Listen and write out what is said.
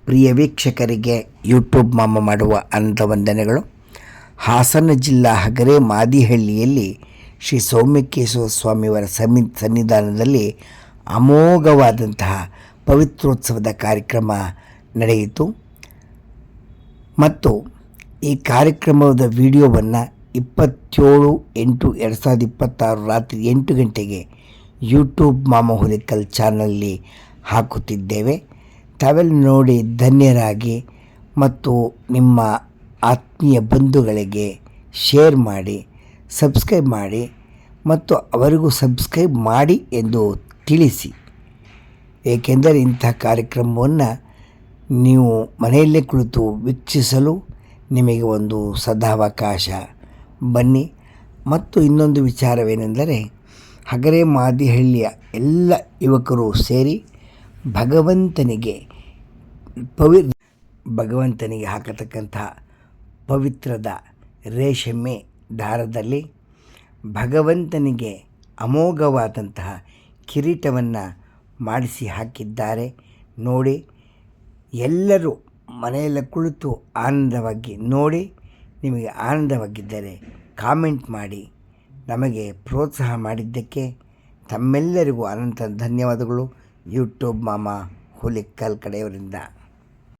ಪ್ರಿಯ ವೀಕ್ಷಕರಿಗೆ ಯೂಟ್ಯೂಬ್ ಮಾಮ ಮಾಡುವ ಅನಂತ ವಂದನೆಗಳು. ಹಾಸನ ಜಿಲ್ಲಾ ಹಗರೆ ಮಾದಿಹಳ್ಳಿಯಲ್ಲಿ ಶ್ರೀ ಸೌಮ್ಯಕೇಶವ ಸ್ವಾಮಿಯವರ ಸನ್ನಿಧಾನದಲ್ಲಿ ಅಮೋಘವಾದಂತಹ ಪವಿತ್ರೋತ್ಸವದ ಕಾರ್ಯಕ್ರಮ ನಡೆಯಿತು ಮತ್ತು ಈ ಕಾರ್ಯಕ್ರಮದ ವಿಡಿಯೋವನ್ನು 27/8/2026 ರಾತ್ರಿ 8 ಗಂಟೆಗೆ ಯೂಟ್ಯೂಬ್ ಮಾಮ ಹುಲಿಕಲ್ ಚಾನಲ್ನಲ್ಲಿ ಹಾಕುತ್ತಿದ್ದೇವೆ. ತಾವೆಲ್ಲ ನೋಡಿ ಧನ್ಯರಾಗಿ ಮತ್ತು ನಿಮ್ಮ ಆತ್ಮೀಯ ಬಂಧುಗಳಿಗೆ ಶೇರ್ ಮಾಡಿ, ಸಬ್ಸ್ಕ್ರೈಬ್ ಮಾಡಿ ಮತ್ತು ಅವರಿಗೂ ಸಬ್ಸ್ಕ್ರೈಬ್ ಮಾಡಿ ಎಂದು ತಿಳಿಸಿ. ಏಕೆಂದರೆ ಇಂಥ ಕಾರ್ಯಕ್ರಮವನ್ನು ನೀವು ಮನೆಯಲ್ಲೇ ಕುಳಿತು ವೀಕ್ಷಿಸಲು ನಿಮಗೆ ಒಂದು ಸದಾವಕಾಶ. ಬನ್ನಿ. ಮತ್ತು ಇನ್ನೊಂದು ವಿಚಾರವೇನೆಂದರೆ, ಹಗರೆ ಮಾದಿಹಳ್ಳಿಯ ಎಲ್ಲ ಯುವಕರು ಸೇರಿ ಭಗವಂತನಿಗೆ ಹಾಕತಕ್ಕಂಥ ಪವಿತ್ರದ ರೇಷ್ಮೆ ದಾರದಲ್ಲಿ ಭಗವಂತನಿಗೆ ಅಮೋಘವಾದಂತಹ ಕಿರೀಟವನ್ನು ಮಾಡಿಸಿ ಹಾಕಿದ್ದಾರೆ. ನೋಡಿ, ಎಲ್ಲರೂ ಮನೆಯಲ್ಲೇ ಕುಳಿತು ಆನಂದವಾಗಿ ನೋಡಿ. ನಿಮಗೆ ಆನಂದವಾಗಿದ್ದರೆ ಕಾಮೆಂಟ್ ಮಾಡಿ. ನಮಗೆ ಪ್ರೋತ್ಸಾಹ ಮಾಡಿದ್ದಕ್ಕೆ ತಮ್ಮೆಲ್ಲರಿಗೂ ಅನಂತ ಧನ್ಯವಾದಗಳು. ಯೂಟ್ಯೂಬ್ ಮಾಮ ಹುಲಿಕಲ್ ಕಡೆಯವರಿಂದ.